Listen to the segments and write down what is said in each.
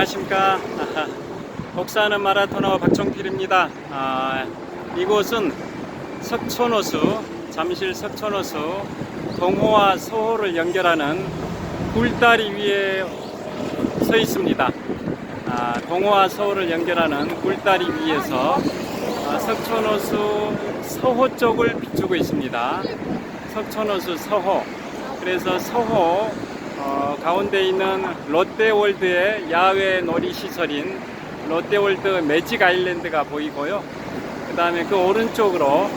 안녕하십니까. 복사하는 마라토너 박종필입니다. 이곳은 석촌호수, 잠실 석촌호수 동호와 서호를 연결하는 굴다리 위에 서 있습니다. 동호와 서호를 연결하는 굴다리 위에서 석촌호수 서호 쪽을 비추고 있습니다. 석촌호수 서호. 그래서 서호 가운데 있는 롯데월드의 야외 놀이시설인 롯데월드 매직 아일랜드가 보이고요. 그 다음에 그 오른쪽으로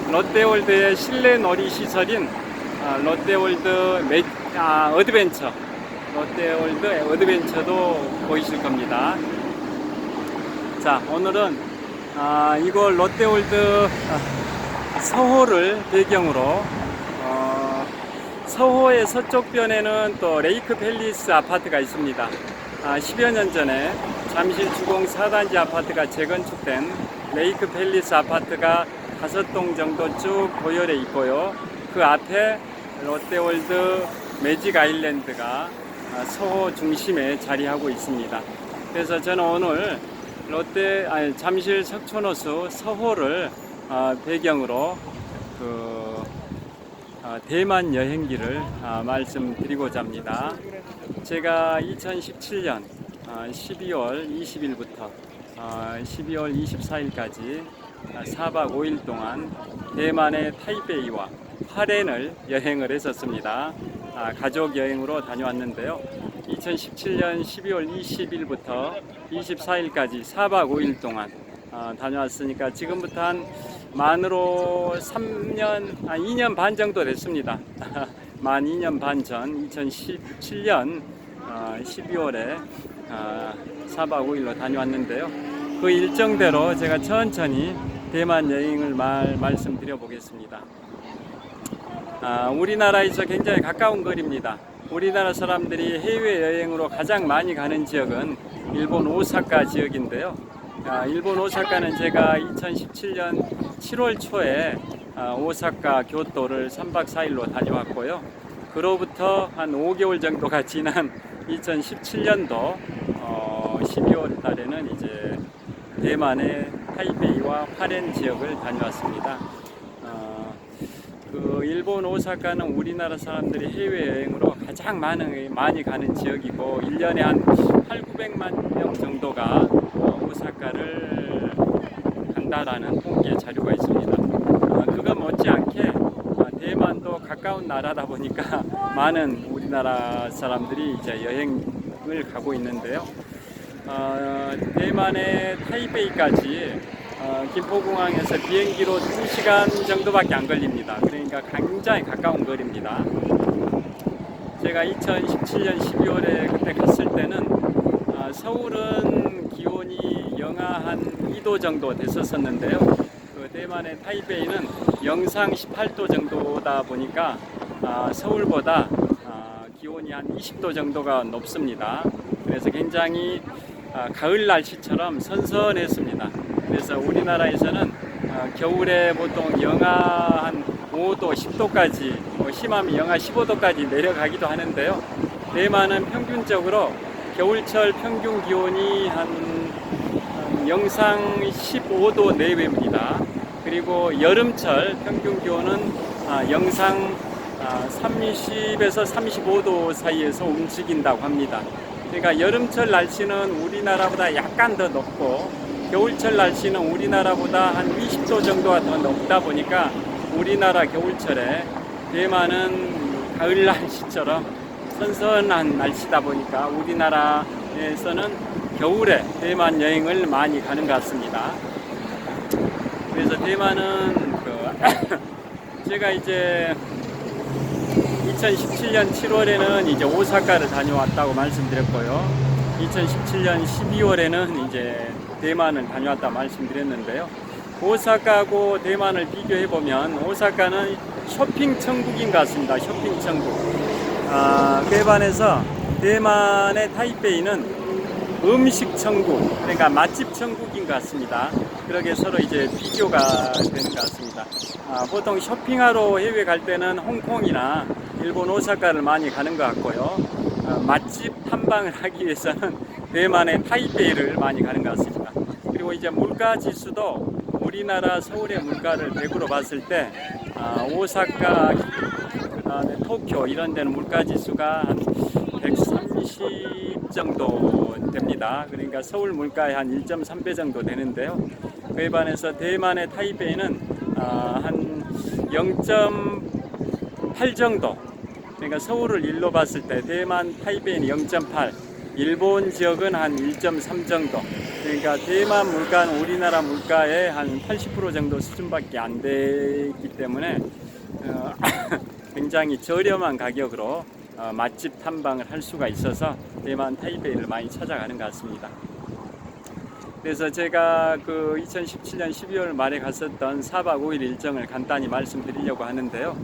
롯데월드의 실내 놀이시설인 롯데월드 어드벤처, 롯데월드 어드벤처도 보이실 겁니다. 자, 오늘은 이곳 롯데월드 서호를 배경으로 서호의 서쪽 변에는 또 레이크 팰리스 아파트가 있습니다. 10여 년 전에 잠실 주공 4단지 아파트가 재건축된 레이크 팰리스 아파트가 5동 정도 쭉 고열해 있고요. 그 앞에 롯데월드 매직 아일랜드가 서호 중심에 자리하고 있습니다. 그래서 저는 오늘 잠실 석촌호수 서호를 배경으로 대만 여행기를 말씀드리고자 합니다. 제가 2017년 12월 20일부터 12월 24일까지 4박 5일 동안 대만의 타이베이와 화롄을 여행을 했었습니다. 가족 여행으로 다녀왔는데요. 2017년 12월 20일부터 24일까지 4박 5일 동안 다녀왔으니까 지금부터 한 만으로 2년 반 정도 됐습니다. 만 2년 반 전 2017년 12월에 4박 5일로 다녀왔는데요. 그 일정대로 제가 천천히 대만 여행을 말씀드려 보겠습니다. 우리나라에서 굉장히 가까운 거리입니다. 우리나라 사람들이 해외여행으로 가장 많이 가는 지역은 일본 오사카 지역인데요. 일본 오사카는 제가 2017년 7월 초에 오사카 교토를 3박 4일로 다녀왔고요. 그로부터 한 5개월 정도가 지난 2017년도 12월 달에는 이제 대만의 타이베이와 화롄 지역을 다녀왔습니다. 일본 오사카는 우리나라 사람들이 해외여행으로 가장 많이 가는 지역이고 1년에 한 8,900만 명 정도가 오사카를 간다라는 통계 자료가 있습니다. 그거 못지않게 대만도 가까운 나라다 보니까 많은 우리나라 사람들이 이제 여행을 가고 있는데요. 대만의 타이베이까지 김포공항에서 비행기로 2시간 정도밖에 안 걸립니다. 그러니까 굉장히 가까운 거리입니다. 제가 2017년 12월에 그때 갔을 때는 서울은 기온이 영하 한 2도 정도 됐었는데요. 그 대만의 타이베이는 영상 18도 정도다 보니까 서울보다 기온이 한 20도 정도가 높습니다. 그래서 굉장히 가을 날씨처럼 선선했습니다. 그래서 우리나라에서는 겨울에 보통 영하 한 5도, 10도까지, 심하면 영하 15도까지 내려가기도 하는데요. 대만은 평균적으로 겨울철 평균 기온이 한 영상 15도 내외입니다. 그리고 여름철 평균 기온은 영상 30에서 35도 사이에서 움직인다고 합니다. 그러니까 여름철 날씨는 우리나라보다 약간 더 높고 겨울철 날씨는 우리나라보다 한 20도 정도가 더 높다 보니까 우리나라 겨울철에 대만은 가을 날씨처럼 선선한 날씨다 보니까 우리나라에서는 겨울에 대만 여행을 많이 가는 것 같습니다. 그래서 대만은 제가 이제 2017년 7월에는 이제 오사카를 다녀왔다고 말씀드렸고요. 2017년 12월에는 이제 대만을 다녀왔다고 말씀드렸는데요. 오사카하고 대만을 비교해 보면 오사카는 쇼핑 천국인 것 같습니다. 쇼핑 천국. 그에 반해서 대만의 타이베이는 음식 천국, 그러니까 맛집 천국인 것 같습니다. 그러게 서로 이제 비교가 되는 것 같습니다. 보통 쇼핑하러 해외 갈 때는 홍콩이나 일본 오사카를 많이 가는 것 같고요. 맛집 탐방을 하기 위해서는 대만의 타이베이를 많이 가는 것 같습니다. 그리고 이제 물가 지수도 우리나라 서울의 물가를 100으로 봤을 때 오사카, 그다음에 도쿄 이런 데는 물가 지수가 한 130 정도 됩니다. 그러니까 서울 물가의 한 1.3배 정도 되는데요. 그에 반해서 대만의 타이베이는 한 0.8 정도. 그러니까 서울을 1로 봤을 때 대만 타이베이는 0.8, 일본 지역은 한 1.3 정도. 그러니까 대만 물가는 우리나라 물가의 한 80% 정도 수준밖에 안 되기 때문에 굉장히 저렴한 가격으로 맛집 탐방을 할 수가 있어서 대만 타이베이를 많이 찾아가는 것 같습니다. 그래서 제가 그 2017년 12월 말에 갔었던 4박 5일 일정을 간단히 말씀드리려고 하는데요.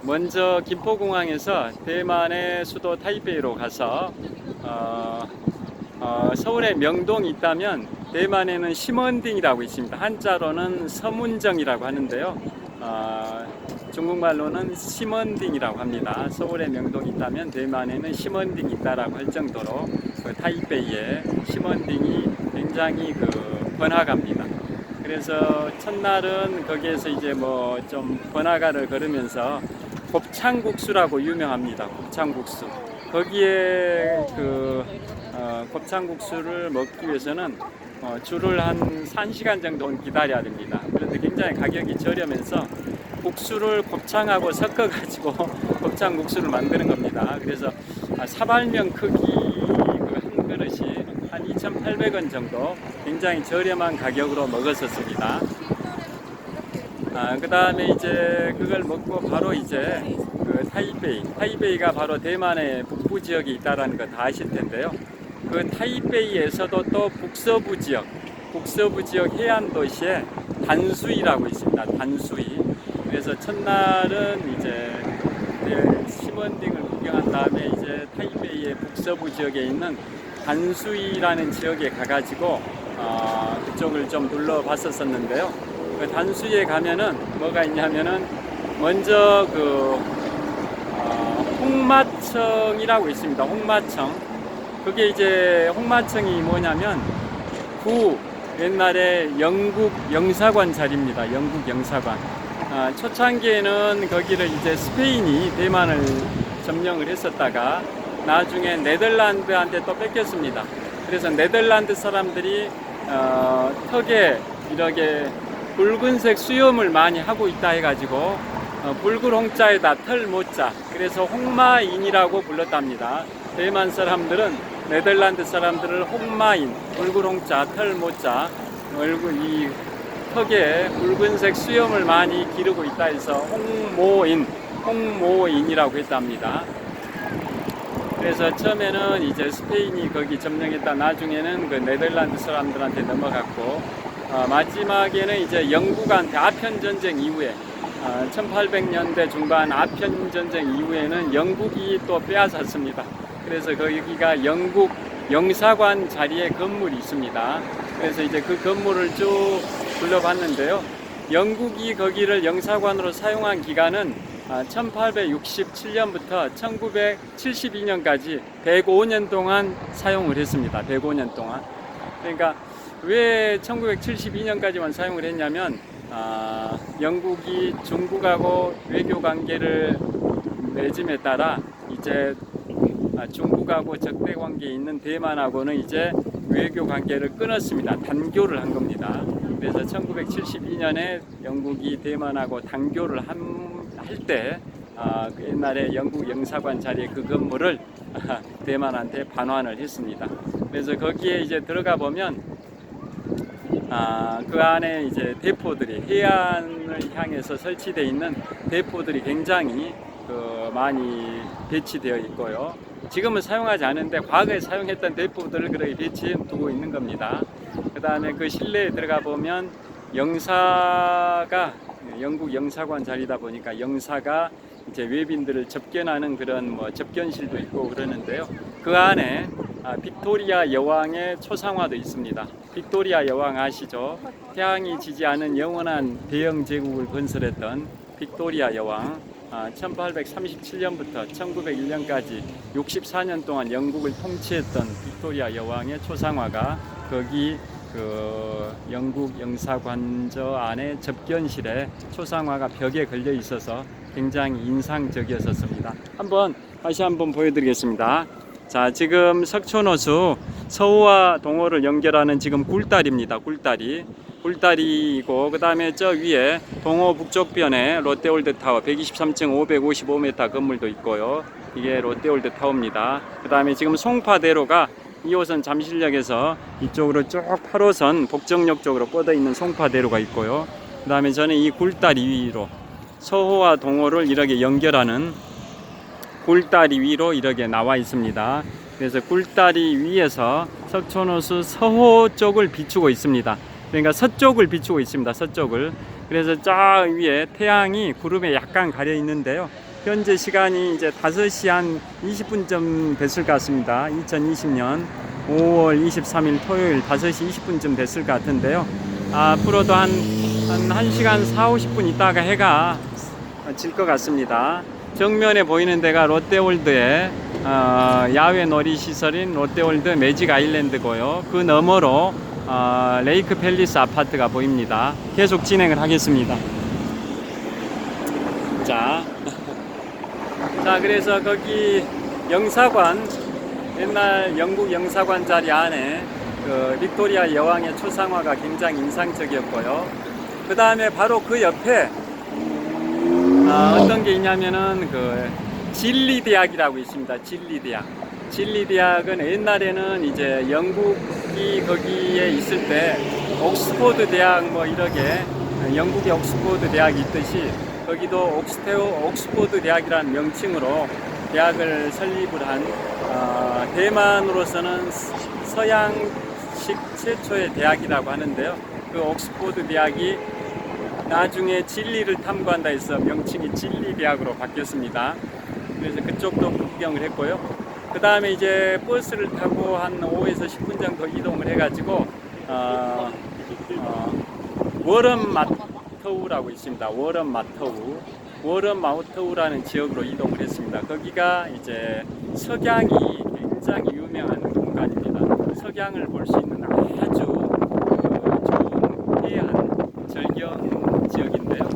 먼저 김포공항에서 대만의 수도 타이베이로 가서 서울에 명동이 있다면 대만에는 시먼딩이라고 있습니다. 한자로는 서문정이라고 하는데요. 중국말로는 시먼딩이라고 합니다. 서울에 명동이 있다면 대만에는 시먼딩이 있다라고 할 정도로 그 타이베이의 시먼딩이 굉장히 번화가입니다. 그래서 첫날은 거기에서 이제 뭐 좀 번화가를 걸으면서 곱창국수라고 유명합니다. 곱창국수. 거기에 곱창국수를 먹기 위해서는 줄을 한 1시간 정도 기다려야 됩니다. 그런데 굉장히 가격이 저렴해서 국수를 곱창하고 섞어가지고 곱창국수를 만드는 겁니다. 그래서 사발면 크기 한 그릇이 한 2,800원 정도 굉장히 저렴한 가격으로 먹었었습니다. 그 다음에 이제 그걸 먹고 바로 이제 타이베이가 바로 대만의 북부 지역에 있다는 거 다 아실 텐데요. 그 타이베이에서도 또 북서부 지역 해안 도시에 단수이라고 있습니다. 단수이. 그래서 첫날은 이제 시먼딩을 구경한 다음에 이제 타이베이의 북서부 지역에 있는 단수이라는 지역에 가가지고 그쪽을 좀 둘러봤었는데요. 그 단수이에 가면은 뭐가 있냐면은 먼저 홍마청이라고 있습니다. 홍마청. 그게 이제 홍마청이 뭐냐면 옛날에 영국 영사관 자리입니다. 영국 영사관. 초창기에는 거기를 이제 스페인이 대만을 점령을 했었다가 나중에 네덜란드한테 또 뺏겼습니다. 그래서 네덜란드 사람들이 턱에 이렇게 붉은색 수염을 많이 하고 있다 해가지고 붉은 홍자에다 털 모자, 그래서 홍마인이라고 불렀답니다. 대만 사람들은 네덜란드 사람들을 홍마인, 붉은 홍자, 털 모자, 이 턱에 붉은색 수염을 많이 기르고 있다 해서 홍모인이라고 했답니다. 그래서 처음에는 이제 스페인이 거기 점령했다, 나중에는 그 네덜란드 사람들한테 넘어갔고, 마지막에는 이제 영국한테 아편전쟁 이후에 1800년대 중반 아편전쟁 이후에는 영국이 또 빼앗았습니다. 그래서 거기가 영국 영사관 자리에 건물이 있습니다. 그래서 이제 그 건물을 쭉 둘러봤는데요. 영국이 거기를 영사관으로 사용한 기간은 1867년부터 1972년까지 105년 동안 사용을 했습니다. 105년 동안. 그러니까 왜 1972년까지만 사용을 했냐면 영국이 중국하고 외교 관계를 맺음에 따라 이제 중국하고 적대 관계에 있는 대만하고는 이제 외교 관계를 끊었습니다. 단교를 한 겁니다. 그래서 1972년에 영국이 대만하고 단교를 할 때 옛날에 영국 영사관 자리에 그 건물을 대만한테 반환을 했습니다. 그래서 거기에 이제 들어가 보면 그 안에 이제 대포들이 해안을 향해서 설치되어 있는 대포들이 굉장히 많이 배치되어 있고요. 지금은 사용하지 않는데 과거에 사용했던 대포들을 그렇게 배치해 두고 있는 겁니다. 그 다음에 그 실내에 들어가 보면 영사가 영국 영사관 자리다 보니까 영사가 이제 외빈들을 접견하는 그런 접견실도 있고 그러는데요. 그 안에 빅토리아 여왕의 초상화도 있습니다. 빅토리아 여왕 아시죠? 태양이 지지 않은 영원한 대영 제국을 건설했던 빅토리아 여왕. 1837년부터 1901년까지 64년 동안 영국을 통치했던 빅토리아 여왕의 초상화가 거기 그 영국 영사관저 안에 접견실에 초상화가 벽에 걸려 있어서 굉장히 인상적이었습니다. 다시 한번 보여드리겠습니다. 자, 지금 석촌호수 서호와 동호를 연결하는 지금 굴다리입니다. 굴다리이고, 그 다음에 저 위에 동호 북쪽변에 롯데월드타워 123층 555m 건물도 있고요. 이게 롯데월드타워입니다. 그 다음에 지금 송파대로가 2호선 잠실역에서 이쪽으로 쭉 8호선 복정역 쪽으로 뻗어 있는 송파대로가 있고요. 그 다음에 저는 이 굴다리 위로 서호와 동호를 이렇게 연결하는 굴다리 위로 이렇게 나와 있습니다. 그래서 굴다리 위에서 석촌호수 서호 쪽을 비추고 있습니다. 그러니까 서쪽을 비추고 있습니다. 서쪽을. 그래서 저 위에 태양이 구름에 약간 가려 있는데요. 현재 시간이 이제 5시 한 20분쯤 됐을 것 같습니다. 2020년 5월 23일 토요일 5시 20분쯤 됐을 것 같은데요. 앞으로도 한 1시간 40-50분 있다가 해가 질 것 같습니다. 정면에 보이는 데가 롯데월드의 야외 놀이시설인 롯데월드 매직 아일랜드고요. 그 너머로 레이크 팰리스 아파트가 보입니다. 계속 진행을 하겠습니다. 자, 그래서 거기 영사관, 옛날 영국 영사관 자리 안에 그 빅토리아 여왕의 초상화가 굉장히 인상적이었고요. 그 다음에 바로 그 옆에 어떤 게 있냐면은 그 진리대학이라고 있습니다. 진리대학은 옛날에는 이제 영국이 거기에 있을 때 옥스포드 대학 뭐 이렇게 영국의 옥스포드 대학이 있듯이 거기도 옥스포드 대학이라는 명칭으로 대학을 설립을 한 대만으로서는 서양식 최초의 대학이라고 하는데요. 그 옥스포드 대학이 나중에 진리를 탐구한다 해서 명칭이 진리대학으로 바뀌었습니다. 그래서 그쪽도 구경을 했고요. 그 다음에 이제 버스를 타고 한 5에서 10분 정도 이동을 해가지고 워런 마터우라고 있습니다. 워런 마터우라는 지역으로 이동을 했습니다. 거기가 이제 석양이 굉장히 유명한 공간입니다. 석양을 볼 수 있는 아주 좋은 해안 절경 지역인데요.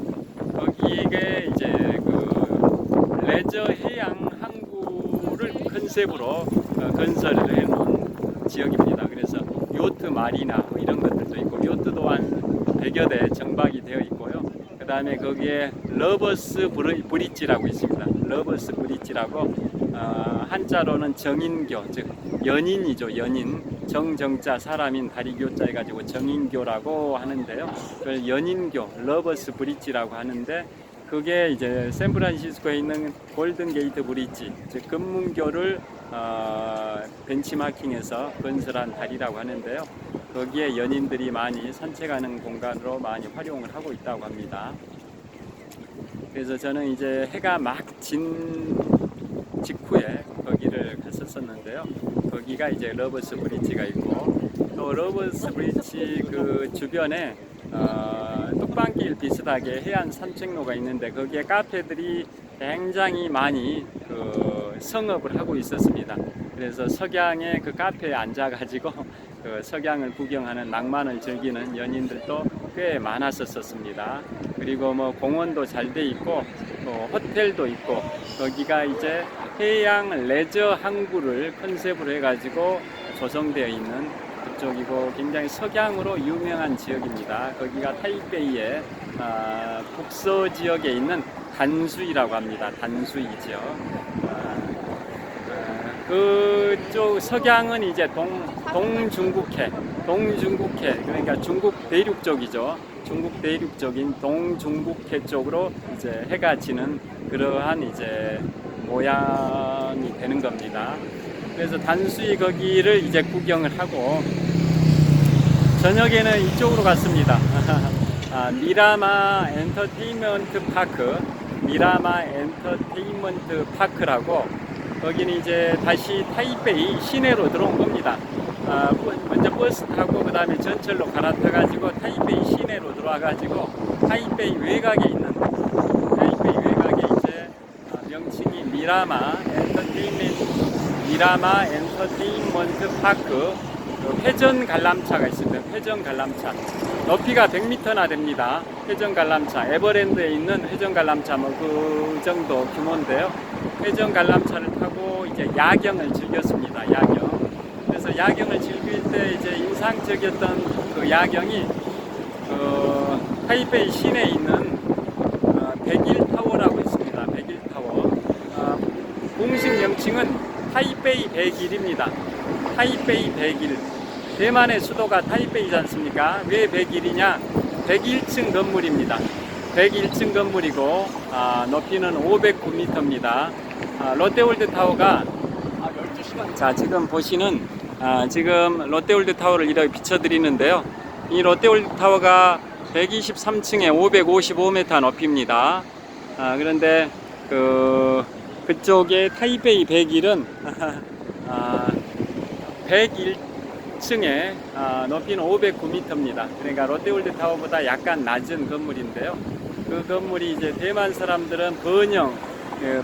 거기에 이제 그 레저 해양 항구를 컨셉으로 건설을 해놓은 지역입니다. 그래서 요트 마리나 뭐 이런 것들도 있고 요트도 한 100여 대 정박이 되어 있고요. 그 다음에 거기에 러버스 브릿지라고 있습니다. 러버스 브릿지라고 한자로는 정인교, 즉 연인이죠. 연인, 정정자 사람인 다리교자 해가지고 정인교라고 하는데요. 그걸 연인교, 러버스 브릿지라고 하는데 그게 이제 샌프란시스코에 있는 골든게이트 브릿지, 즉 금문교를 벤치마킹해서 건설한 다리라고 하는데요. 거기에 연인들이 많이 산책하는 공간으로 많이 활용을 하고 있다고 합니다. 그래서 저는 이제 해가 막 진 직후에 거기를 갔었었는데요. 거기가 이제 러버스 브릿지가 있고 또 러버스 브릿지 그 주변에 뚝방길 비슷하게 해안 산책로가 있는데 거기에 카페들이 굉장히 많이 그 성업을 하고 있었습니다. 그래서 석양에 그 카페에 앉아가지고 그 석양을 구경하는 낭만을 즐기는 연인들도 꽤 많았었습니다. 그리고 뭐 공원도 잘 돼 있고 호텔도 있고 거기가 이제 해양 레저 항구를 컨셉으로 해가지고 조성되어 있는 그쪽이고 굉장히 석양으로 유명한 지역입니다. 거기가 타이베이의 북서 지역에 있는 단수이라고 합니다. 단수이 지역. 그쪽 석양은 이제 동중국해 그러니까 중국 대륙 쪽이죠. 중국 대륙 쪽인 동중국해 쪽으로 이제 해가 지는 그러한 이제 모양이 되는 겁니다. 그래서 단수이 거기를 이제 구경을 하고 저녁에는 이쪽으로 갔습니다. 미라마 엔터테인먼트 파크라고 거기는 이제 다시 타이베이 시내로 들어온 겁니다. 먼저 버스 타고 그 다음에 전철로 갈아타가지고 타이베이 시내로 들어와가지고 타이베이 외곽에 이제 미라마 엔터테인먼트 파크 회전 관람차가 있습니다. 회전 관람차 높이가 100m나 됩니다. 회전 관람차 에버랜드에 있는 회전 관람차 뭐 그 정도 규모인데요. 회전 관람차를 타고 이제 야경을 즐겼습니다. 야경. 그래서 야경을 즐길 때 이제 인상적이었던 그 야경이 타이베이 시내에 있는 백일타워라고 있습니다. 백일타워. 공식 명칭은 타이베이 101입니다. 타이베이 101. 대만의 수도가 타이베이지 않습니까? 왜 101이냐? 101층 건물입니다. 101층 건물이고 높이는 509m입니다. 롯데월드 타워가 12시간. 자, 지금 보시는 지금 롯데월드 타워를 이렇게 비춰드리는데요. 이 롯데월드 타워가 123층에 555m 높이입니다. 그런데 그쪽에 타이베이 101은 101층에 높이는 509m입니다. 그러니까 롯데월드 타워보다 약간 낮은 건물인데요. 그 건물이 이제 대만 사람들은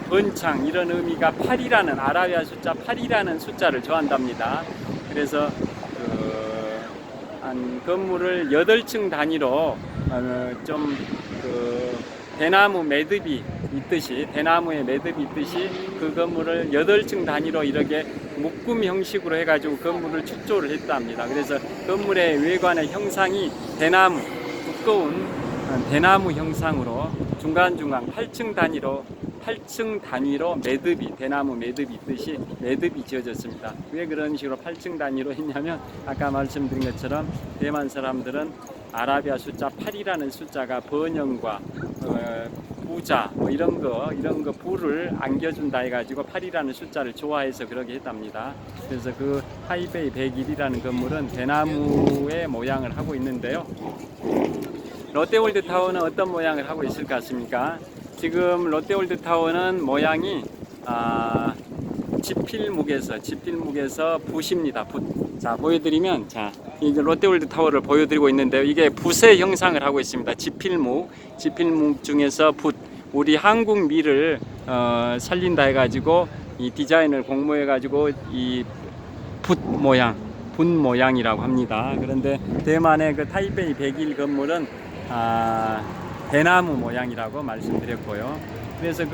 번창 이런 의미가 8이라는 아라비아 숫자 8이라는 숫자를 좋아한답니다. 그래서 한 건물을 8층 단위로 좀 대나무 매듭이 있듯이 대나무의 매듭이 있듯이 그 건물을 8층 단위로 이렇게 묶음 형식으로 해가지고 건물을 축조를 했답니다. 그래서 건물의 외관의 형상이 두꺼운 대나무 형상으로 중간중간 8층 단위로 대나무 매듭이 있듯이 매듭이 지어졌습니다. 왜 그런 식으로 8층 단위로 했냐면 아까 말씀드린 것처럼 대만 사람들은 아라비아 숫자 8이라는 숫자가 번영과 부자 뭐 이런 거 부를 안겨준다 해가지고 8이라는 숫자를 좋아해서 그렇게 했답니다. 그래서 그 타이베이 101이라는 건물은 대나무의 모양을 하고 있는데요. 롯데월드 타워는 어떤 모양을 하고 있을 것 같습니까? 지금 롯데월드 타워는 모양이 지필묵에서 붓입니다. 붓. 자, 보여드리면 이제 롯데월드 타워를 보여드리고 있는데요. 이게 붓의 형상을 하고 있습니다. 지필묵 중에서 붓. 우리 한국 미를 살린다 해가지고 이 디자인을 공모해가지고 이 붓 모양이라고 합니다. 그런데 대만의 그 타이베이 101 건물은 대나무 모양이라고 말씀드렸고요. 그래서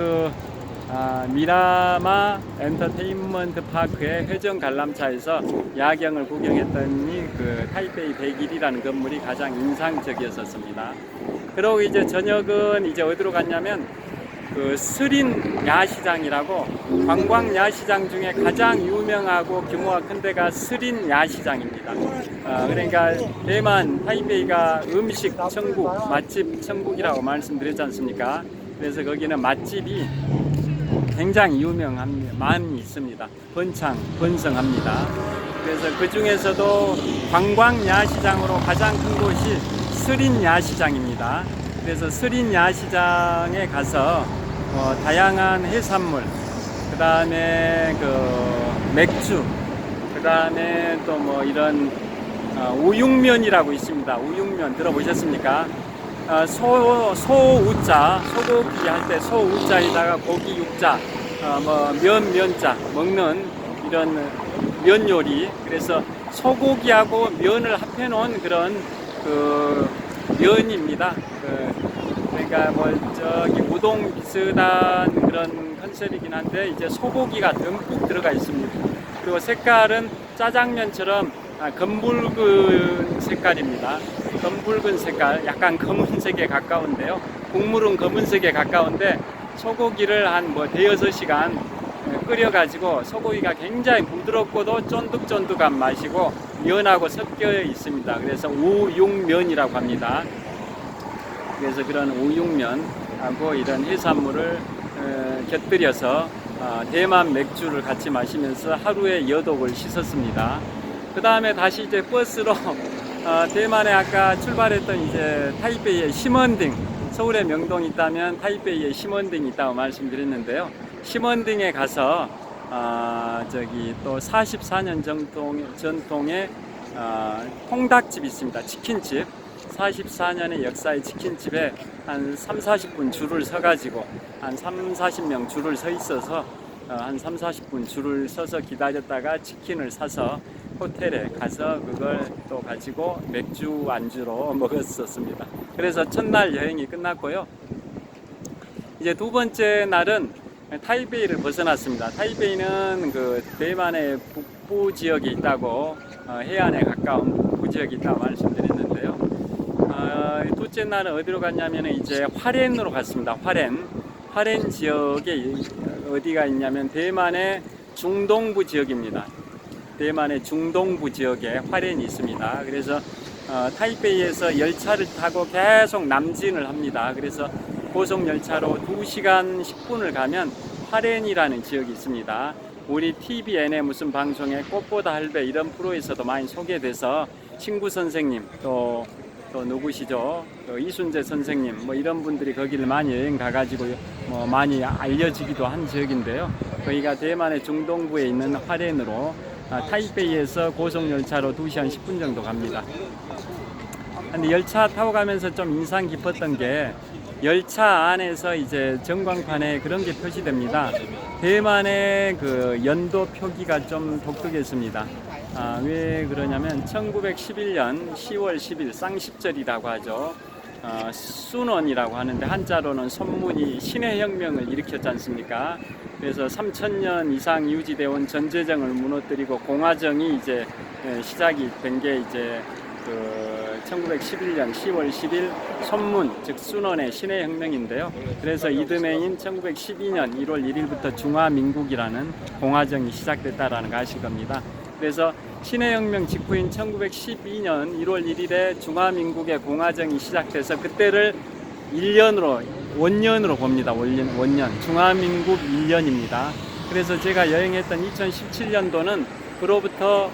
미라마 엔터테인먼트 파크의 회전 관람차에서 야경을 구경했더니 그 타이베이 101이라는 건물이 가장 인상적이었습니다. 그리고 이제 저녁은 이제 어디로 갔냐면 그 스린 야시장이라고 관광 야시장 중에 가장 유명하고 규모가 큰 데가 스린 야시장입니다. 그러니까 대만 타이베이가 음식 천국, 맛집 천국이라고 말씀드렸지 않습니까? 그래서 거기는 맛집이 굉장히 많이 있습니다. 번성합니다. 그래서 그 중에서도 관광 야시장으로 가장 큰 곳이 스린 야시장입니다. 그래서 스린 야시장에 가서 다양한 해산물, 그 다음에 맥주, 그 다음에 또 뭐 이런 우육면이라고 있습니다. 우육면 들어보셨습니까? 소우자, 소고기 할 때 소우자에다가 고기 육자, 면자 먹는 이런 면 요리. 그래서 소고기하고 면을 합해 놓은 그런 면입니다. 그러니까 우동 비슷한 그런 컨셉이긴 한데 이제 소고기가 듬뿍 들어가 있습니다. 그리고 색깔은 짜장면처럼 검붉은 색깔입니다. 검붉은 색깔, 약간 검은색에 가까운데요. 국물은 검은색에 가까운데 소고기를 한 대여섯 시간 끓여가지고 소고기가 굉장히 부드럽고도 쫀득쫀득한 맛이고 면하고 섞여 있습니다. 그래서 우육면이라고 합니다. 그래서 그런 우육면하고 이런 해산물을 곁들여서 대만 맥주를 같이 마시면서 하루의 여독을 씻었습니다. 그 다음에 다시 이제 버스로 대만에 아까 출발했던 이제 타이베이의 시먼딩, 서울에 명동이 있다면 타이베이에 시먼딩이 있다고 말씀드렸는데요. 시먼딩에 가서 또 44년 전통의 통닭집이 있습니다. 치킨집. 144년의 역사의 치킨집에 한 3, 40분 줄을 서가지고 한 3, 40명 줄을 서 있어서 한 3, 40분 줄을 서서 기다렸다가 치킨을 사서 호텔에 가서 그걸 또 가지고 맥주 안주로 먹었었습니다. 그래서 첫날 여행이 끝났고요. 이제 두 번째 날은 타이베이를 벗어났습니다. 타이베이는 그 대만의 북부 지역에 있다고 해안에 가까운 북부 지역에 있다고 말씀드렸는데요. 둘째 날은 어디로 갔냐면 이제 화롄으로 갔습니다. 화롄 지역에 어디가 있냐면 대만의 중동부 지역입니다. 대만의 중동부 지역에 화롄이 있습니다. 그래서 타이베이에서 열차를 타고 계속 남진을 합니다. 그래서 고속열차로 2시간 10분을 가면 화롄이라는 지역이 있습니다. 우리 TVN의 무슨 방송에 꽃보다 할배 이런 프로에서도 많이 소개돼서 친구 선생님 또 누구시죠? 이순재 선생님 뭐 이런 분들이 거기를 많이 여행 가가지고 뭐 많이 알려지기도 한 지역인데요. 거기가 대만의 중동부에 있는 화롄으로 타이베이에서 고속열차로 2시간 10분 정도 갑니다. 근데 열차 타고 가면서 좀 인상 깊었던 게 열차 안에서 이제 전광판에 그런 게 표시됩니다. 대만의 그 연도 표기가 좀 독특했습니다. 왜 그러냐면 1911년 10월 10일 쌍십절이라고 하죠. 순원이라고 하는데 한자로는 선문이 신의 혁명을 일으켰지 않습니까? 그래서 3000년 이상 유지되어 온 전제정을 무너뜨리고 공화정이 이제 시작이 된 게 이제 1911년 10월 10일 선문, 즉 순원의 신의 혁명인데요. 그래서 이듬해인 1912년 1월 1일부터 중화민국이라는 공화정이 시작됐다라는 거 아실 겁니다. 그래서 신의 혁명 직후인 1912년 1월 1일에 중화민국의 공화정이 시작돼서 그때를 원년으로 봅니다. 원년. 중화민국 1년입니다. 그래서 제가 여행했던 2017년도는 그로부터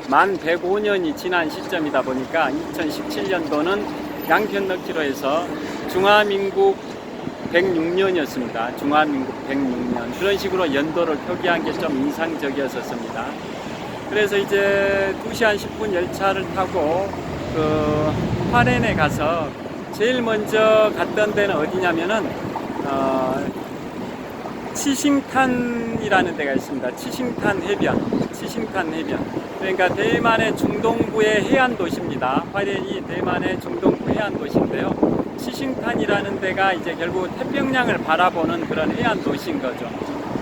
만 105년이 지난 시점이다 보니까 2017년도는 양편 넣기로 해서 중화민국 106년이었습니다. 중화민국 106년. 그런 식으로 연도를 표기한 게 좀 인상적이었습니다. 그래서 이제 2시간 10분 열차를 타고 그 화롄에 가서 제일 먼저 갔던 데는 어디냐면은 치싱탄이라는 데가 있습니다. 치싱탄 해변. 그러니까 대만의 중동부의 해안 도시입니다. 화롄이 대만의 중동부 해안 도시인데요. 치싱탄이라는 데가 이제 결국 태평양을 바라보는 그런 해안 도시인 거죠.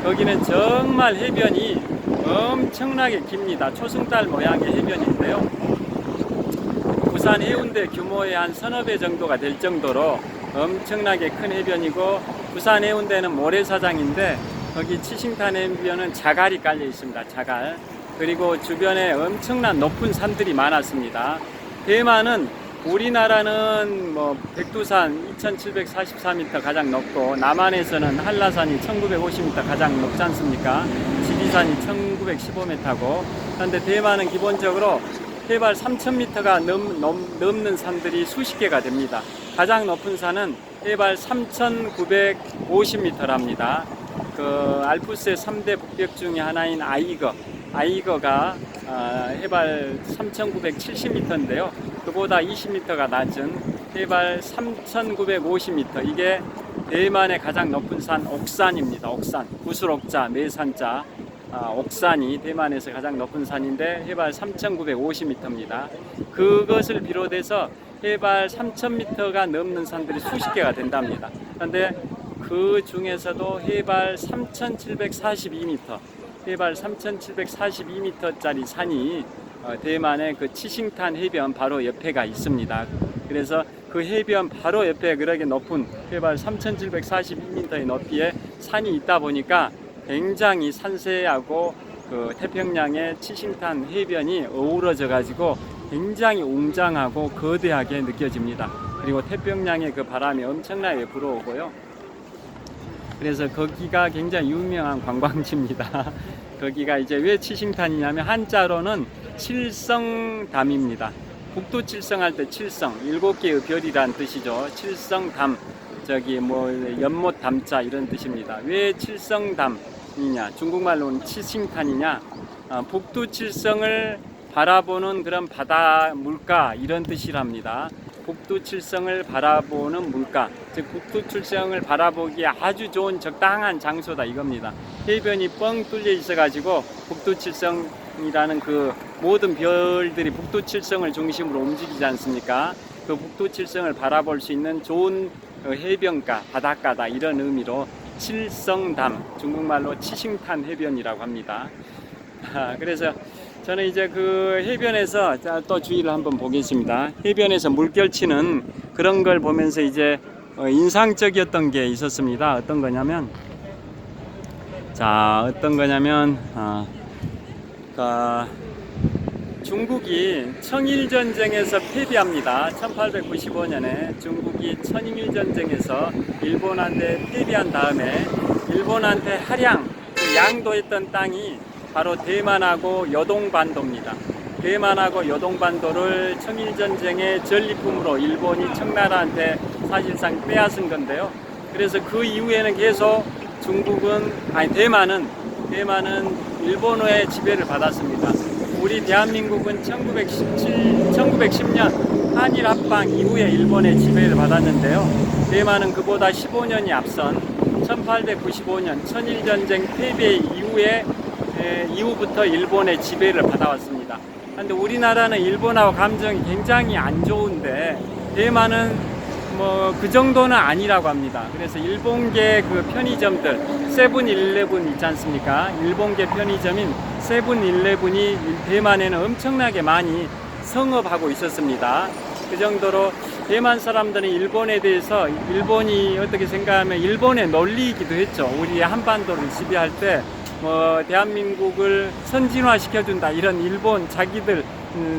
거기는 정말 해변이 엄청나게 깁니다. 초승달 모양의 해변인데요. 부산 해운대 규모의 한 서너 배 정도가 될 정도로 엄청나게 큰 해변이고, 부산 해운대는 모래사장인데 거기 치싱탄 해변은 자갈이 깔려 있습니다. 자갈. 그리고 주변에 엄청난 높은 산들이 많았습니다. 대만은 우리나라는 뭐 백두산 2744m 가장 높고, 남한에서는 한라산이 1950m 가장 높지 않습니까? 지리산이 1915m고, 그런데 대만은 기본적으로 해발 3000m가 넘는 산들이 수십 개가 됩니다. 가장 높은 산은 해발 3950m랍니다. 그 알프스의 3대 북벽 중에 하나인 아이거가 해발 3970m인데요. 그보다 20m가 낮은 해발 3950m. 이게 대만의 가장 높은 산 옥산입니다. 옥산. 구슬옥자, 매산자. 옥산이 대만에서 가장 높은 산인데 해발 3950m입니다. 그것을 비롯해서 해발 3000m가 넘는 산들이 수십 개가 된답니다. 그런데 그 중에서도 해발 3742m짜리 산이 대만의 그 치싱탄 해변 바로 옆에가 있습니다. 그래서 그 해변 바로 옆에 그렇게 높은 해발 3742m의 높이에 산이 있다 보니까 굉장히 산세하고 그 태평양의 치싱탄 해변이 어우러져 가지고 굉장히 웅장하고 거대하게 느껴집니다. 그리고 태평양의 그 바람이 엄청나게 불어오고요. 그래서 거기가 굉장히 유명한 관광지입니다. 거기가 이제 왜 치싱탄이냐면 한자로는 칠성담입니다. 북두칠성할 때 칠성, 7개의 별이란 뜻이죠. 칠성담, 저기 뭐 연못 담자 이런 뜻입니다. 왜 칠성담이냐, 중국말로는 치싱탄이냐, 북두칠성을 바라보는 그런 바다 물가 이런 뜻이랍니다. 북두칠성을 바라보는 물가, 즉 북두칠성을 바라보기에 아주 좋은 적당한 장소다 이겁니다. 해변이 뻥 뚫려 있어 가지고 북두칠성이라는 그 모든 별들이 북두칠성을 중심으로 움직이지 않습니까? 그 북두칠성을 바라볼 수 있는 좋은 해변가, 바닷가다 이런 의미로 칠성담, 중국말로 치싱탄 해변이라고 합니다. 그래서 저는 이제 그 해변에서 또 주의를 한번 보겠습니다. 해변에서 물결치는 그런 걸 보면서 이제 인상적이었던 게 있었습니다. 어떤 거냐면, 중국이 청일전쟁에서 패배합니다. 1895년에 중국이 청일전쟁에서 일본한테 패배한 다음에 일본한테 양도했던 땅이 바로 대만하고 여동반도입니다. 대만하고 여동반도를 청일전쟁의 전리품으로 일본이 청나라한테 사실상 빼앗은 건데요. 그래서 그 이후에는 계속 대만은 일본의 지배를 받았습니다. 우리 대한민국은 1910년 한일 합방 이후에 일본의 지배를 받았는데요. 대만은 그보다 15년이 앞선 1895년 천일전쟁 패배 이후부터 일본의 지배를 받아왔습니다. 그런데 우리나라는 일본하고 감정이 굉장히 안 좋은데 대만은 그 정도는 아니라고 합니다. 그래서 일본계 그 편의점들 세븐일레븐 있지 않습니까? 일본계 편의점인 세븐일레븐이 대만에는 엄청나게 많이 성업하고 있었습니다. 그 정도로 대만 사람들은 일본에 대해서 일본이 어떻게 생각하면 일본의 논리이기도 했죠. 우리 한반도를 지배할 때 대한민국을 선진화 시켜준다 이런 일본 자기들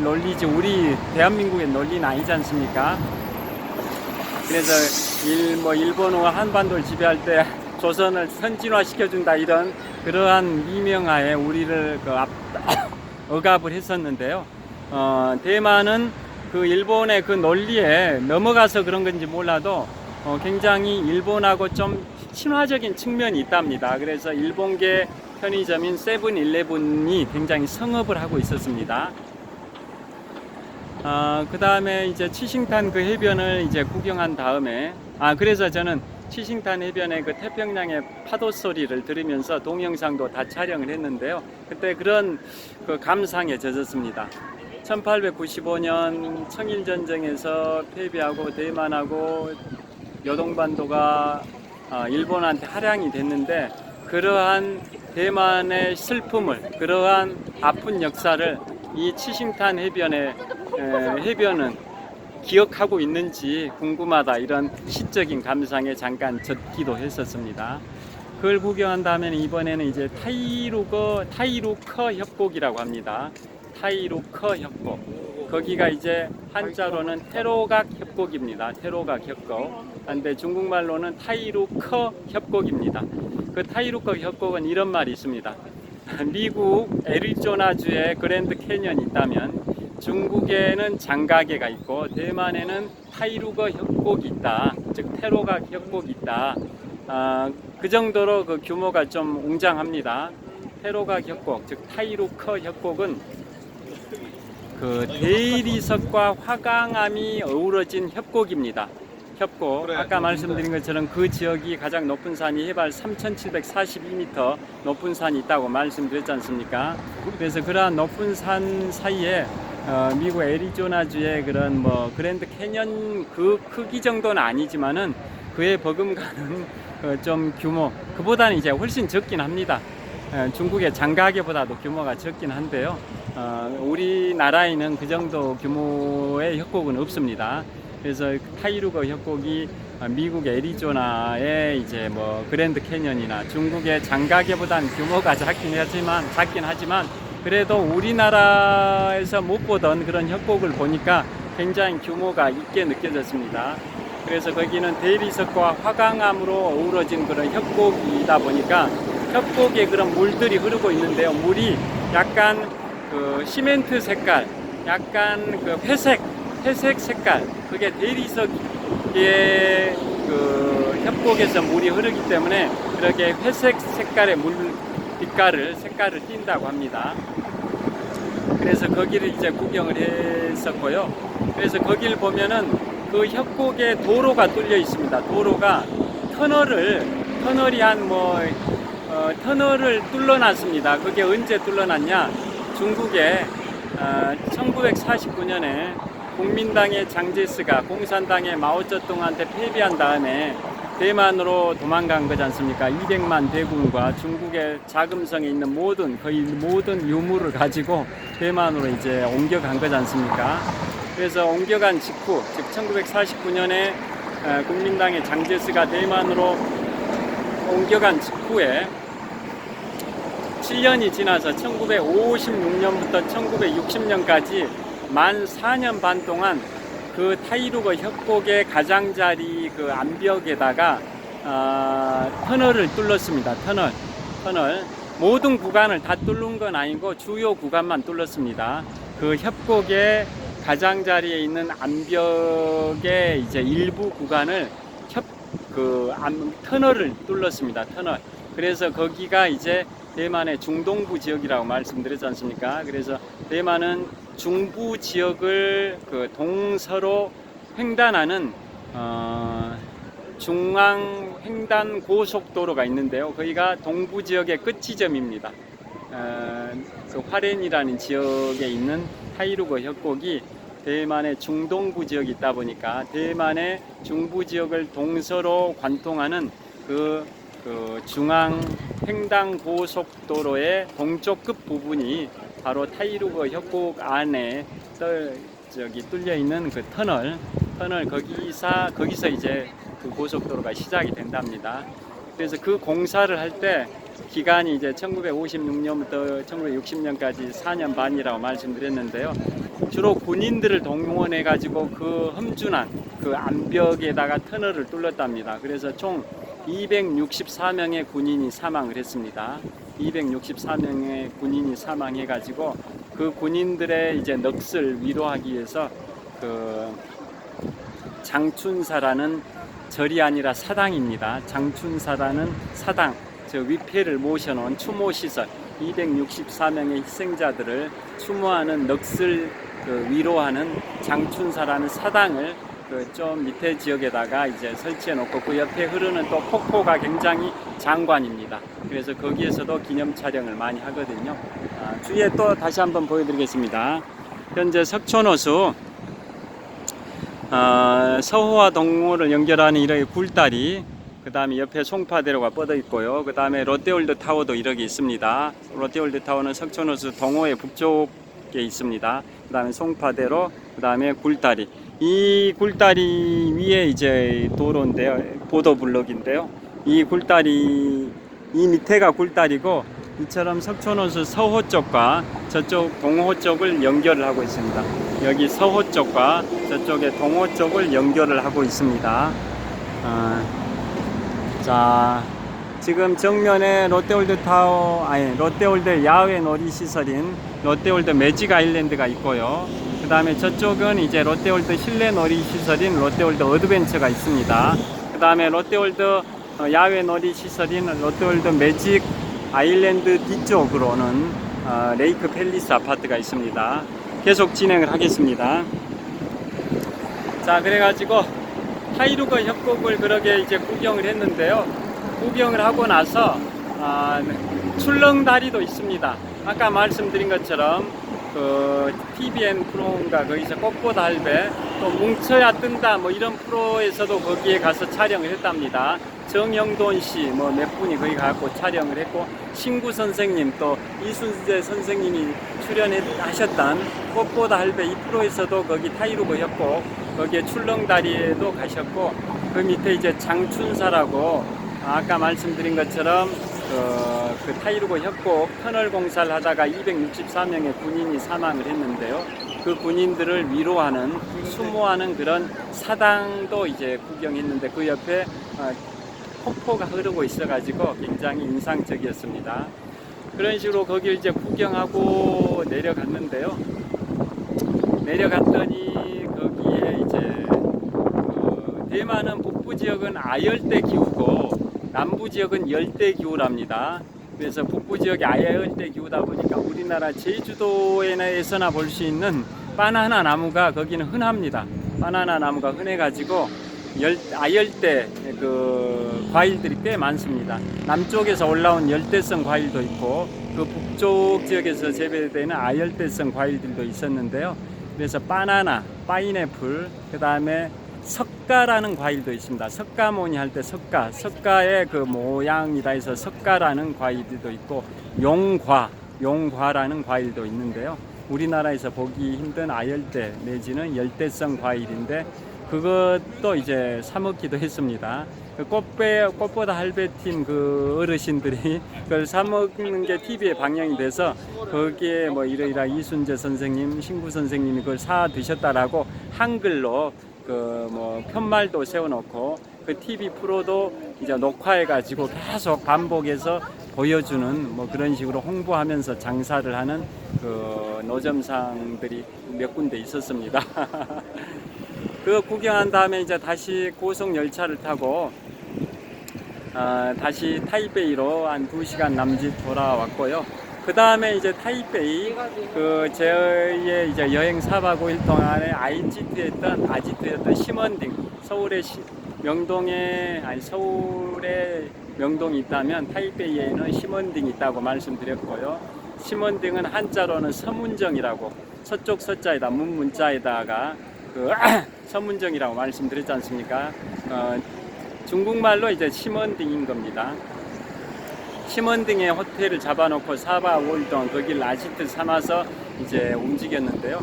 논리지 우리 대한민국의 논리는 아니지 않습니까? 그래서 일본과 한반도를 지배할 때 조선을 선진화 시켜준다 이런 그러한 미명하에 우리를 억압을 했었는데요. 대만은 그 일본의 그 논리에 넘어가서 그런 건지 몰라도 굉장히 일본하고 좀 친화적인 측면이 있답니다. 그래서 일본계 편의점인 세븐일레븐이 굉장히 성업을 하고 있었습니다. 그 다음에 이제 치싱탄 그 해변을 이제 구경한 다음에 그래서 저는 치싱탄 해변의 그 태평양의 파도 소리를 들으면서 동영상도 다 촬영을 했는데요. 그때 그런 그 감상에 젖었습니다. 1895년 청일전쟁에서 패배하고 대만하고 여동반도가 일본한테 할양이 됐는데 그러한 대만의 슬픔을 그러한 아픈 역사를 이 치싱탄 해변은 기억하고 있는지 궁금하다 이런 시적인 감상에 잠깐 젖기도 했었습니다. 그걸 구경한 다음에 이번에는 이제 타이루커 협곡이라고 합니다. 타이루커 협곡. 거기가 이제 한자로는 테로각 협곡입니다. 테로각 협곡. 근데 중국말로는 타이루커 협곡입니다. 그 타이루커 협곡은 이런 말이 있습니다. 미국 애리조나주에 그랜드 캐년이 있다면 중국에는 장가계가 있고 대만에는 타이루커 협곡이 있다. 즉 테로각 협곡이 있다. 그 정도로 그 규모가 좀 웅장합니다. 테로각 협곡, 즉 타이루커 협곡은 그 대리석과 화강암이 어우러진 협곡입니다. 협곡. 아까 말씀드린 것처럼 그 지역이 가장 높은 산이 해발 3,742m 높은 산이 있다고 말씀드렸지 않습니까? 그래서 그러한 높은 산 사이에 미국 애리조나주의 그런 그랜드 캐년 그 크기 정도는 아니지만은 그에 버금가는 좀 규모 그보다는 이제 훨씬 적긴 합니다. 중국의 장가계보다도 규모가 적긴 한데요. 우리나라에는 그 정도 규모의 협곡은 없습니다. 그래서 타이루커 협곡이 미국 애리조나의 이제 그랜드 캐년이나 중국의 장가계보다는 규모가 작긴 하지만 그래도 우리나라에서 못 보던 그런 협곡을 보니까 굉장히 규모가 있게 느껴졌습니다. 그래서 거기는 대리석과 화강암으로 어우러진 그런 협곡이다 보니까 협곡에 그런 물들이 흐르고 있는데요. 물이 약간 그 시멘트 색깔, 약간 그 회색 색깔, 그게 대리석의 그 협곡에서 물이 흐르기 때문에 그렇게 회색 색깔의 색깔을 띈다고 합니다. 그래서 거기를 이제 구경을 했었고요. 그래서 거기를 보면은 그 협곡에 도로가 뚫려 있습니다. 도로가 터널이 터널을 뚫어놨습니다. 그게 언제 뚫어놨냐? 중국에 1949년에 국민당의 장제스가 공산당의 마오쩌둥한테 패배한 다음에 대만으로 도망간 거지 않습니까? 200만 대군과 중국의 자금성에 있는 거의 모든 유물을 가지고 대만으로 이제 옮겨간 거지 않습니까? 그래서 옮겨간 직후, 즉 1949년에 국민당의 장제스가 대만으로 옮겨간 직후에 7년이 지나서 1956년부터 1960년까지 만 4년 반 동안 그 타이루거 협곡의 가장자리 그 암벽에다가 터널을 뚫었습니다. 터널 모든 구간을 다 뚫은 건 아니고 주요 구간만 뚫었습니다. 그 협곡의 가장자리에 있는 암벽의 이제 일부 구간을 터널을 뚫었습니다. 터널. 그래서 거기가 이제 대만의 중동부 지역이라고 말씀드렸지 않습니까? 그래서 대만은 중부 지역을 그 동서로 횡단하는 중앙 횡단 고속도로가 있는데요. 거기가 동부 지역의 끝 지점입니다. 그 화롄이라는 지역에 있는 타이루거 협곡이 대만의 중동부 지역이 있다 보니까 대만의 중부 지역을 동서로 관통하는 그 중앙 횡단 고속도로의 동쪽 끝 부분이 바로 타이루거 협곡 안에 뚫려 있는 그 터널 거기서 이제 그 고속도로가 시작이 된답니다. 그래서 그 공사를 할 때 기간이 이제 1956년부터 1960년까지 4년 반이라고 말씀드렸는데요. 주로 군인들을 동원해 가지고 그 험준한 그 암벽에다가 터널을 뚫었답니다. 그래서 총 264명의 군인이 사망을 했습니다. 264명의 군인이 사망해 가지고 그 군인들의 이제 넋을 위로하기 위해서 그 장춘사라는 절이 아니라 사당입니다. 장춘사라는 사당, 저 위패를 모셔놓은 추모시설, 264명의 희생자들을 추모하는 넋을 위로하는 장춘사라는 사당을 좀 밑에 지역에다가 이제 설치해 놓고 그 옆에 흐르는 또 폭포가 굉장히 장관입니다. 그래서 거기에서도 기념 촬영을 많이 하거든요. 주위에 또 다시 한번 보여드리겠습니다. 현재 석촌호수 서호와 동호를 연결하는 이렇게 굴다리, 그 다음에 옆에 송파대로가 뻗어 있고요. 그 다음에 롯데월드 타워도 이렇게 있습니다. 롯데월드 타워는 석촌호수 동호의 북쪽에 있습니다. 그 다음에 송파대로, 그 다음에 굴다리. 이 굴다리 위에 이제 도로인데요. 보도블록인데요. 이 밑에가 굴다리고, 이처럼 석촌호수 서호 쪽과 저쪽 동호 쪽을 연결을 하고 있습니다. 여기 서호 쪽과 저쪽의 동호 쪽을 연결을 하고 있습니다. 자, 지금 정면에 롯데월드 야외 놀이시설인 롯데월드 매직 아일랜드가 있고요. 그 다음에 저쪽은 이제 롯데월드 실내 놀이시설인 롯데월드 어드벤처가 있습니다. 그 다음에 롯데월드 야외 놀이시설인 롯데월드 매직 아일랜드 뒤쪽으로는 레이크 팰리스 아파트가 있습니다. 계속 진행을 하겠습니다. 자, 그래가지고 타이루거 협곡을 그렇게 이제 구경을 했는데요. 구경을 하고 나서 출렁다리도 있습니다. 아까 말씀드린 것처럼 그 TVN 프로인가 거기서 꽃보다 할배, 또 뭉쳐야 뜬다 뭐 이런 프로에서도 거기에 가서 촬영을 했답니다. 정영돈 씨 뭐 몇 분이 거기 가고 촬영을 했고, 신구 선생님 또 이순재 선생님이 출연하셨던 꽃보다 할배 이 프로에서도 거기 타이루거 협곡 거기에 출렁다리에도 가셨고, 그 밑에 이제 장춘사라고 아까 말씀드린 것처럼 그 타이루거 협곡 터널 공사를 하다가 264명의 군인이 사망을 했는데요. 그 군인들을 위로하는 수모하는 그런 사당도 이제 구경했는데, 그 옆에 폭포가 흐르고 있어가지고 굉장히 인상적이었습니다. 그런 식으로 거기를 이제 구경하고 내려갔는데요. 내려갔더니 거기에 이제 대만은 북부 지역은 아열대 기후고 남부 지역은 열대 기후랍니다. 그래서 북부 지역이 아열대 기후다 보니까 우리나라 제주도에서나 볼 수 있는 바나나 나무가 거기는 흔합니다. 바나나 나무가 흔해가지고 아열대 그 과일들이 꽤 많습니다. 남쪽에서 올라온 열대성 과일도 있고 그 북쪽 지역에서 재배되는 아열대성 과일들도 있었는데요. 그래서 바나나, 파인애플, 그 다음에 석가라는 과일도 있습니다. 석가모니 할 때 석가의 그 모양이라 해서 석가라는 과일도 있고 용과라는 과일도 있는데요. 우리나라에서 보기 힘든 아열대 내지는 열대성 과일인데 그것도 이제 사 먹기도 했습니다. 꽃보다 할배팀 그 어르신들이 그걸 사 먹는 게 TV에 방영이 돼서 거기에 뭐 이러이러 이순재 선생님, 신구 선생님이 그걸 사 드셨다라고 한글로 그 뭐 편말도 세워놓고 그 TV 프로도 이제 녹화해가지고 계속 반복해서 보여주는 뭐 그런 식으로 홍보하면서 장사를 하는 그 노점상들이 몇 군데 있었습니다. 그 구경한 다음에 이제 다시 고속 열차를 타고 다시 타이베이로 한 2시간 남짓 돌아왔고요. 그 다음에 이제 타이베이 그 저의 이제 여행 4박 5일 동안에 아지트였던 시먼딩 서울의 서울에 명동이 있다면 타이베이에는 시먼딩이 있다고 말씀드렸고요. 시먼딩은 한자로는 서문정이라고 서쪽 서자에다 문자에다가 그 서문정이라고 말씀드렸지 않습니까? 중국말로 이제 시먼딩인 겁니다. 시먼딩에 호텔을 잡아놓고 4박 5일 동안 거길 아지트 삼아서 이제 움직였는데요.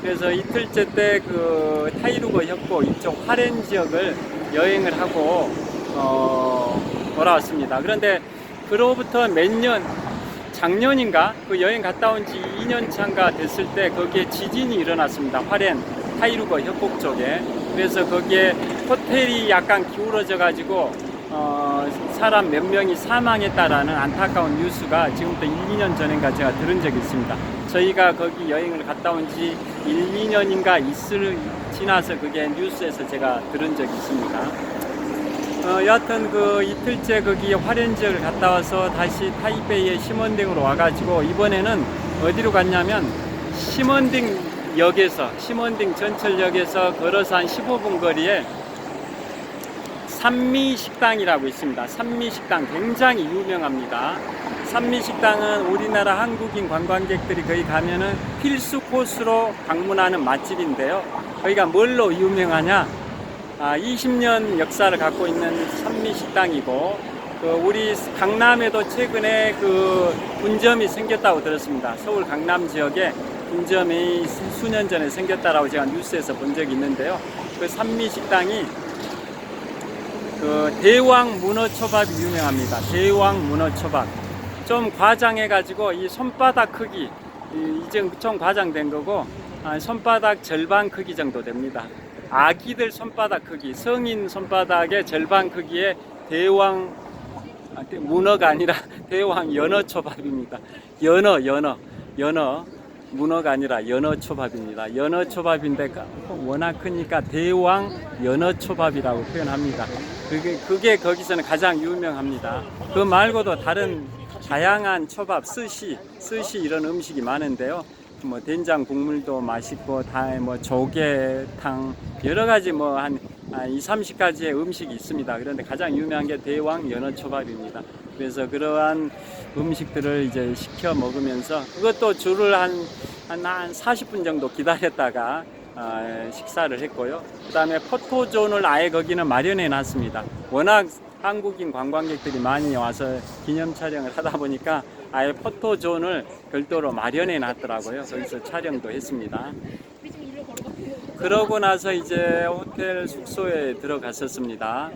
그래서 이틀째 때 그 타이루거 협곡 이쪽 화롄 지역을 여행을 하고 돌아왔습니다. 그런데 그로부터 몇 년, 작년인가 그 여행 갔다 온 지 2년 차인가 됐을 때 거기에 지진이 일어났습니다. 화롄 타이루거 협곡 쪽에. 그래서 거기에 호텔이 약간 기울어져 가지고 사람 몇 명이 사망했다라는 안타까운 뉴스가 지금부터 1, 2년 전인가 제가 들은 적이 있습니다. 저희가 거기 여행을 갔다 온 지 1, 2년인가 지나서 그게 뉴스에서 제가 들은 적이 있습니다. 여하튼 그 이틀째 거기 화롄 지역을 갔다 와서 다시 타이베이의 시먼딩으로 와가지고 이번에는 어디로 갔냐면 시먼딩 전철역에서 걸어서 한 15분 거리에 산미식당이라고 있습니다. 산미식당 굉장히 유명합니다. 산미식당은 우리나라 한국인 관광객들이 거기 가면은 필수 코스로 방문하는 맛집인데요. 거기가 뭘로 유명하냐? 20년 역사를 갖고 있는 산미식당이고, 우리 강남에도 최근에 그 분점이 생겼다고 들었습니다. 서울 강남 지역에 분점이 수년 전에 생겼다라고 제가 뉴스에서 본 적이 있는데요. 그 산미식당이 그 대왕 문어초밥이 유명합니다. 대왕 문어초밥. 좀 과장해가지고 이 손바닥 크기, 이제 좀 과장된 거고, 손바닥 절반 크기 정도 됩니다. 아기들 손바닥 크기, 성인 손바닥의 절반 크기의 대왕, 문어가 아니라 대왕 연어초밥입니다. 연어. 문어가 아니라 연어초밥입니다. 연어초밥인데 워낙 크니까 대왕 연어초밥이라고 표현합니다. 그게 거기서는 가장 유명합니다. 그 말고도 다른 다양한 초밥, 스시 이런 음식이 많은데요. 뭐 된장 국물도 맛있고 뭐 조개탕 여러 가지 뭐 한 20-30가지의 음식이 있습니다. 그런데 가장 유명한 게 대왕 연어초밥입니다. 그래서 그러한 음식들을 이제 시켜 먹으면서 그것도 줄을 한 40분 정도 기다렸다가 식사를 했고요. 그 다음에 포토존을 아예 거기는 마련해 놨습니다. 워낙 한국인 관광객들이 많이 와서 기념 촬영을 하다 보니까 아예 포토존을 별도로 마련해 놨더라고요. 거기서 촬영도 했습니다. 그러고 나서 이제 호텔 숙소에 들어갔었습니다.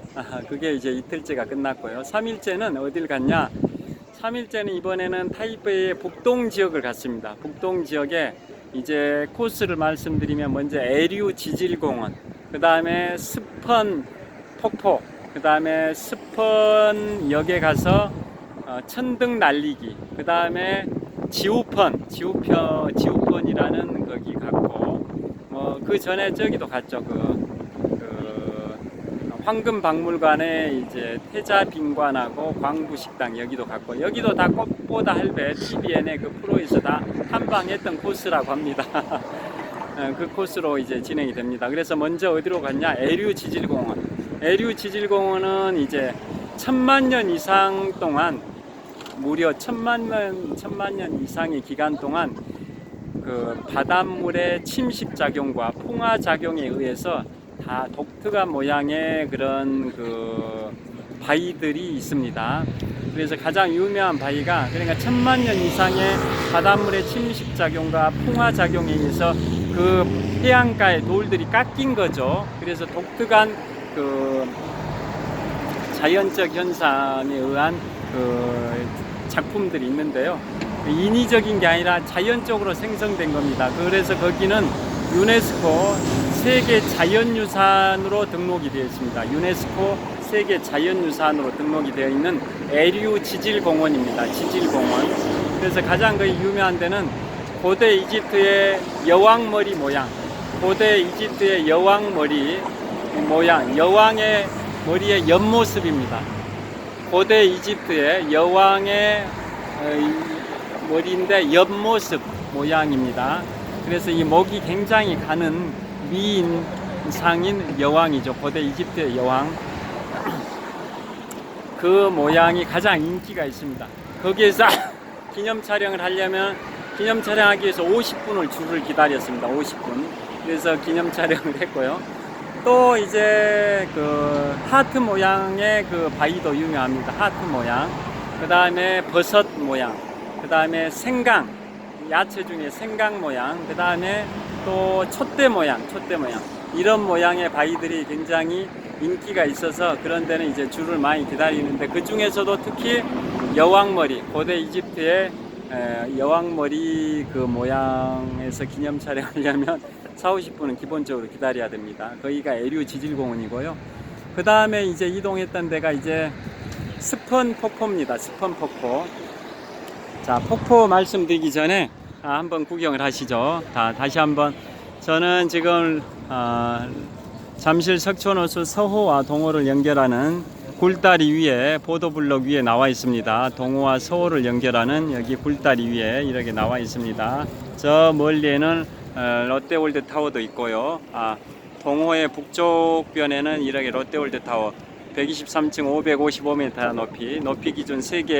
그게 이제 이틀째가 끝났고요. 3일째는 어딜 갔냐? 3일째는 이번에는 타이베이의 북동 지역을 갔습니다. 북동 지역에 이제 코스를 말씀드리면 먼저 에류 지질공원, 그 다음에 스펀 폭포, 그 다음에 스펀역에 가서 천등 날리기, 그 다음에 지우펀이라는 거기 갔고, 그 전에 저기도 갔죠. 황금박물관에 이제 태자빈관하고 광부식당 여기도 갔고, 여기도 다 꽃보다 할배 TVN의 그 프로에서 다 탐방했던 코스라고 합니다. 그 코스로 이제 진행이 됩니다. 그래서 먼저 어디로 갔냐? 에류지질공원. 에류지질공원은 이제 1000만 년 이상 동안, 무려 1000만 년 이상의 기간 동안 그 바닷물의 침식 작용과 풍화 작용에 의해서 다 독특한 모양의 그런 그 바위들이 있습니다. 그래서 가장 유명한 바위가, 그러니까 1000만 년 이상의 바닷물의 침식 작용과 풍화 작용에 의해서 그 해안가의 돌들이 깎인 거죠. 그래서 독특한 그 자연적 현상에 의한 그 작품들이 있는데요. 인위적인 게 아니라 자연적으로 생성된 겁니다. 그래서 거기는 유네스코 세계 자연유산으로 등록이 되어 있습니다. 유네스코 세계 자연유산으로 등록이 되어 있는 에류 지질공원입니다. 지질공원. 그래서 가장 그 유명한 데는 고대 이집트의 여왕머리 모양, 고대 이집트의 여왕머리 모양, 여왕의 머리의 옆모습입니다. 고대 이집트의 여왕의 머리인데 옆모습 모양입니다. 그래서 이 목이 굉장히 가는 미인상인 여왕이죠. 고대 이집트의 여왕. 그 모양이 가장 인기가 있습니다. 거기에서 기념 촬영을 하려면, 기념 촬영하기 위해서 50분을 줄을 기다렸습니다. 50분. 그래서 기념 촬영을 했고요. 또 이제 그 하트 모양의 그 바위도 유명합니다. 하트 모양. 그 다음에 버섯 모양. 그 다음에 생강, 야채 중에 생강 모양. 그 다음에 또 촛대 모양, 촛대 모양. 이런 모양의 바위들이 굉장히 인기가 있어서 그런 데는 이제 줄을 많이 기다리는데, 그 중에서도 특히 여왕머리, 고대 이집트의 여왕머리 그 모양에서 기념 촬영하려면 40-50분은 기본적으로 기다려야 됩니다. 거기가 에류 지질공원이고요. 그 다음에 이제 이동했던 데가 이제 스펀 폭포입니다. 스펀 폭포. 자, 폭포 말씀드리기 전에 한번 구경을 하시죠. 다시 한번. 저는 지금 잠실 석촌호수 서호와 동호를 연결하는 굴다리 위에, 보도블록 위에 나와 있습니다. 동호와 서호를 연결하는 여기 굴다리 위에 이렇게 나와 있습니다. 저 멀리에는 롯데월드 타워도 있고요. 동호의 북쪽 변에는 이렇게 롯데월드 타워 123층 555m 높이 기준 세계